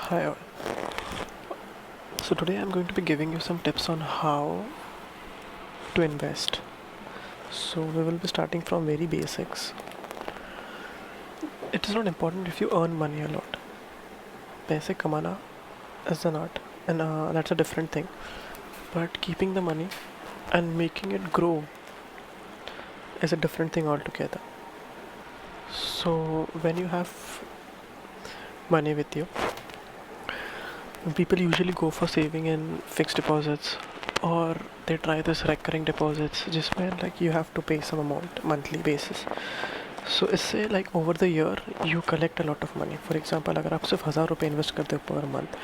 Hi all. So today I'm going to be giving you some tips on how to invest. So we will be starting from very basics. It is not important if you earn money a lot. पैसे कमाना is an art and that's a different thing. But keeping the money and making it grow is a different thing altogether. So when you have money with you, people usually go for saving in fixed deposits or they try this recurring deposits जिसमें like you have to pay some amount monthly basis. So इससे like over the year you collect a lot of money. For example अगर आप सिर्फ 1000 रुपये invest करते हो per month,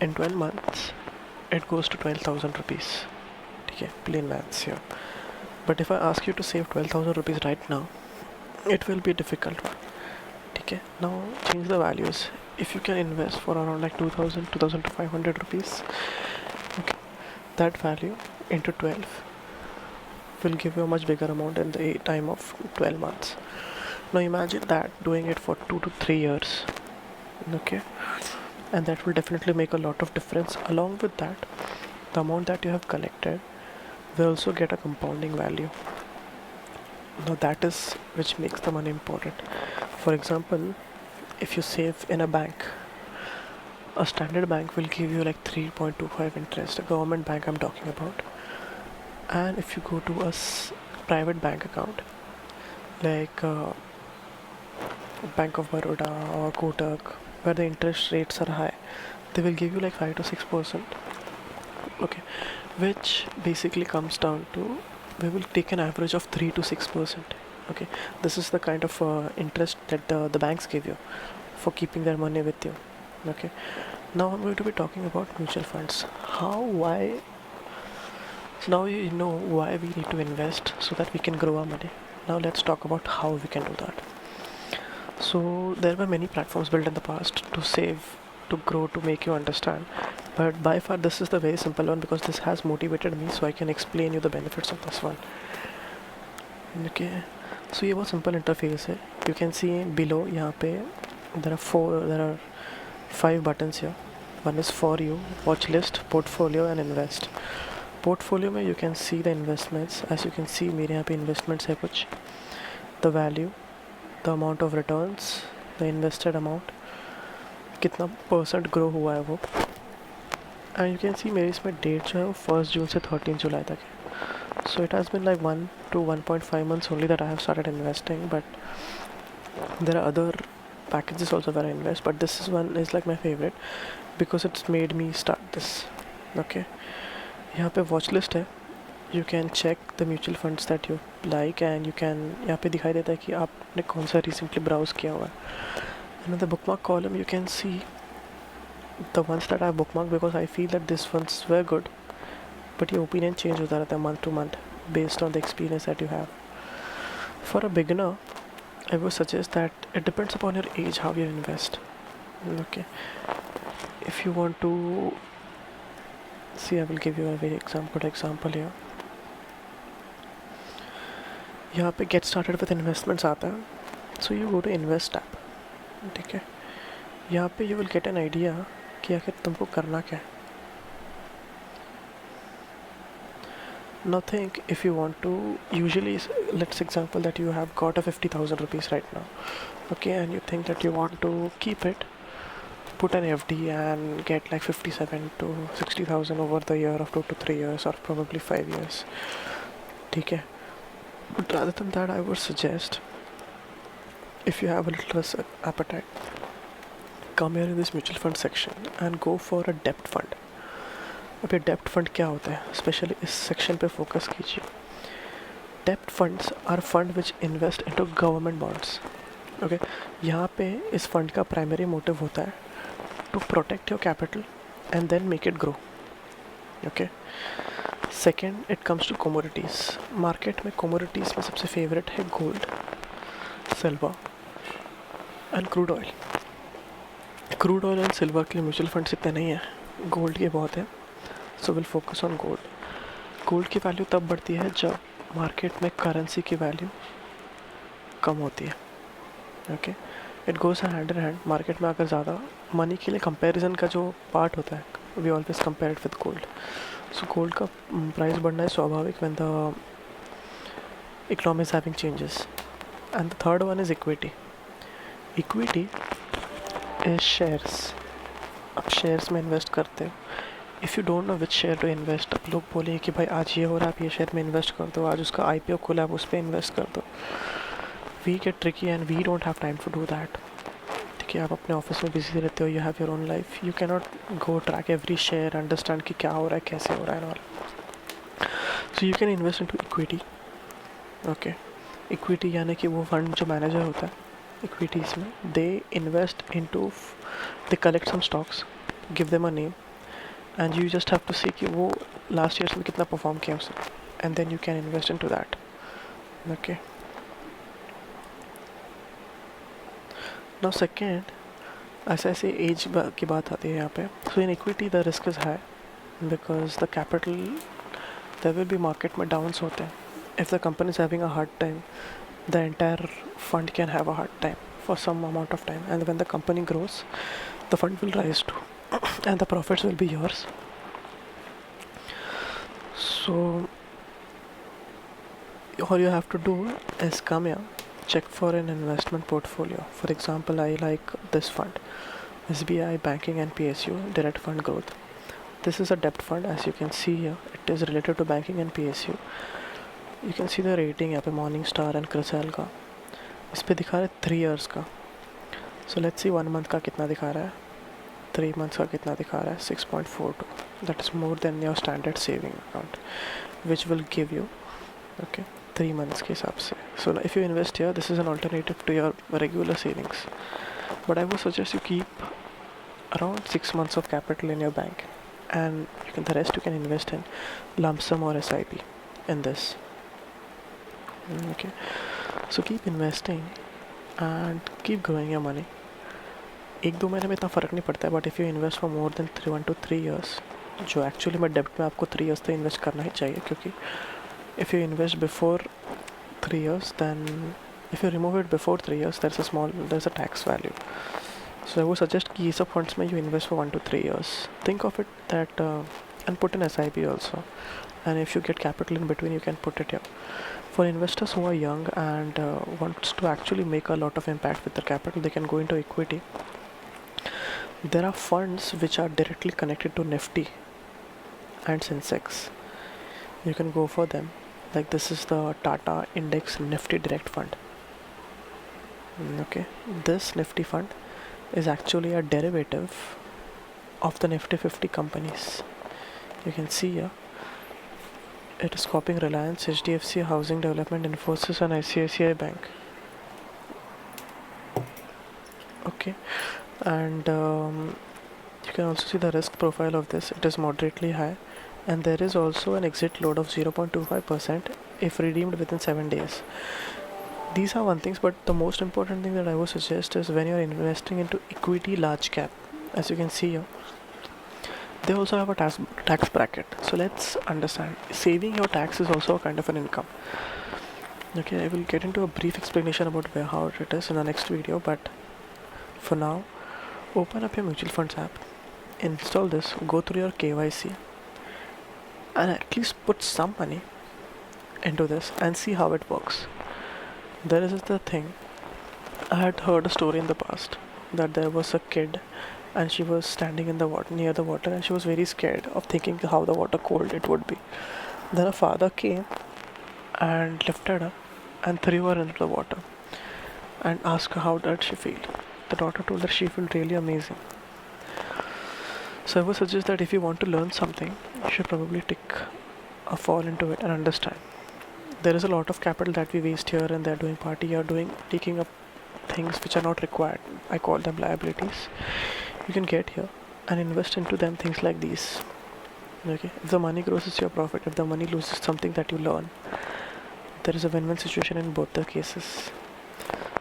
in 12 months it goes to 12,000 rupees. ठीक है, plain maths here. But if I ask you to save 12,000 rupees right now, it will be a difficult one. ठीक है, now change the values. If you can invest for around like 2000 2500 rupees, okay, that value into 12 will give you a much bigger amount in the time of 12 months. Now imagine that doing it for 2 to 3 years, okay, and that will definitely make a lot of difference. Along with that, the amount that you have collected will also get a compounding value. Now that is which makes the money important. For example, if you save in a bank, a standard bank will give you like 3.25 interest, a government bank I'm talking about. And if you go to a private bank account like Bank of Baroda or Kotak, where the interest rates are high, they will give you like 5 to 6%, okay, which basically comes down to we will take an average of 3 to 6%. Okay, this is the kind of interest that the banks give you for keeping their money with you. Okay, now I'm going to be talking about mutual funds. How, why? So now you know why we need to invest so that we can grow our money. Now let's talk about how we can do that. So there were many platforms built in the past to save, to grow, to make you understand. But by far this is the very simple one because this has motivated me, so I can explain you the benefits of this one. Okay, so ये बहुत simple interface है. You can see below यहाँ पे there are 5 buttons here. One is for you, watch list, portfolio and invest. Portfolio में you can see the investments. As you can see मेरे यहाँ पे investments है कुछ. The value, the amount of returns, the invested amount, कितना % grow हुआ है वो. And you can see मेरी इसमें डेट जो है वो 1 जून से 13 जुलाई तक है. So it has been like 1 to 1.5 months only that I have started investing, but there are other packages also where I invest, but this is one is like my favorite because it's made me start this. Okay, यहाँ पे watch list है. You can check the mutual funds that you like and you can यहाँ पे दिखाई देता है कि आपने कौन सा recently browse किया हुआ है. And in the bookmark column you can see the ones that I have bookmarked because I feel that these ones were good, but your opinion change होता रहता है month to month based on the experience that you have. For a beginner, I would suggest that it depends upon your age how you invest. Okay, if you want to see, I will give you a very good example here. यहाँ पे get started with investments आता है, so you go to invest tab. ठीक है, यहाँ पे you will get an idea कि आखिर तुमको करना क्या है. Now think if you want to, usually let's example that you have got a 50,000 rupees right now, okay, and you think that you want to keep it, put an FD and get like 57 to 60,000 over the year of 2 to 3 years or probably 5 years. ठीक है, but rather than that I would suggest, if you have a little risk appetite, come here in this mutual fund section and go for a debt fund. अब ये डेप्ट fund क्या होता है, specially इस section पे focus कीजिए. डेप्ट funds are fund which invest into government bonds. Okay, यहाँ पे इस फंड का प्राइमरी मोटिव होता है to protect your capital and then make it grow. Okay, second it comes to commodities. Market में कमोडिटीज़ में सबसे फेवरेट है gold, silver and crude oil. Crude oil and silver के लिए म्यूचुअल फंड्स इतने नहीं है, गोल्ड के बहुत है. So will focus on gold. Gold की वैल्यू तब बढ़ती है जब मार्केट में करेंसी की वैल्यू कम होती है. Okay, it goes hand in hand. Market में अगर ज़्यादा मनी के लिए कंपैरिजन का जो पार्ट होता है, we always compare it with gold. So gold का प्राइस बढ़ना है स्वाभाविक when the economy is having changes. And the third one is equity. Equity is shares. आप शेयर्स में इन्वेस्ट करते हो. If you don't know which share to invest, अब लोग बोलेंगे कि भाई आज ये हो रहा है, आप ये शेयर में इन्वेस्ट कर दो, आज उसका IPO खुला आप उस पर इन्वेस्ट कर दो. We get tricky and we don't have time to do that. ठीक है, आप अपने ऑफिस में बिजी रहते हो, you have your own life, you can not go track every share, understand कि क्या हो रहा है, कैसे हो रहा है. So you can invest into equity. Okay, equity यानी कि वो फंड जो मैनेजर होता है इक्विटीज़ में, they invest into, they collect some stocks, give them a name, and you just have to see कि वो लास्ट ईयर्स में कितना परफॉर्म किया उसने, and then you can invest into that. Okay, now second, ऐसे ऐसे एज की बात आती है यहाँ पे. So in equity the risk is high because the capital, there will be market में डाउन्स होते हैं. If the company is having a hard time, the entire fund can have a hard time for some amount of time, and when the company grows, the fund will rise too, and the profits will be yours. So all you have to do is come here, check for an investment portfolio. For example, I like this fund, SBI Banking and PSU Direct Fund Growth. This is a debt fund. As you can see here, it is related to banking and PSU. You can see the rating यहाँ पे Morningstar and CRISIL का. इस पे दिखा रहा है 3 years का. So let's see 1 month का कितना दिखा रहा है, 3 months का कितना दिखा रहा है. 6.42. That is more than your standard saving account, which will give you, okay, 3 months के हिसाब से. So if you invest here, this is an alternative to your regular savings. But I would suggest you keep around 6 months of capital in your bank, and the rest you can invest in lump sum or SIP in this. Okay, so keep investing and keep growing your money. 1-2 महीने में इतना फ़र्क नहीं पड़ता है, but if you invest for more than 1 to 3 years, जो actually में डेब्ट में आपको 3 years तो इन्वेस्ट करना ही चाहिए, क्योंकि if you invest before 3 years, then if you remove it before 3 years, there's a tax value. So I would suggest कि ये सब फंड्स में you invest for 1 to 3 years. Think of it that and put in SIP also, and if you get capital in between, you can put it here. For investors who are young and wants to actually make a lot of impact with their capital, they can go into equity. There are funds which are directly connected to Nifty and Sensex. You can go for them. Like this is the Tata Index Nifty Direct Fund. Okay, this Nifty fund is actually a derivative of the Nifty 50 companies. You can see here, it is copying Reliance, HDFC, Housing Development, Infosys and ICICI Bank. Okay, and you can also see the risk profile of this. It is moderately high, and there is also an exit load of 0.25% if redeemed within 7 days. These are one things, but the most important thing that I would suggest is when you're investing into equity large cap, as you can see here, they also have a tax bracket. So let's understand, saving your tax is also a kind of an income. Okay, I will get into a brief explanation about how it is in the next video, but for now, open up your mutual funds app, install this, go through your KYC, and at least put some money into this and see how it works. There is the thing, I had heard a story in the past that there was a kid and she was standing in the water, near the water, and she was very scared of thinking how the water cold it would be. Then her father came and lifted her and threw her into the water and asked her how did she feel. The daughter told her she felt really amazing. So I would suggest that if you want to learn something, you should probably take a fall into it and understand. There is a lot of capital that we waste here and there doing party or taking up things which are not required. I call them liabilities. You can get here and invest into them, things like these. Okay, if the money grows, it's your profit. If the money loses, something that you learn. There is a win-win situation in both the cases.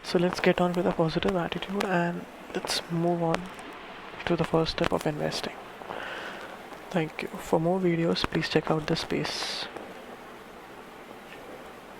So let's get on with a positive attitude and let's move on to the first step of investing. Thank you. For more videos, please check out the space.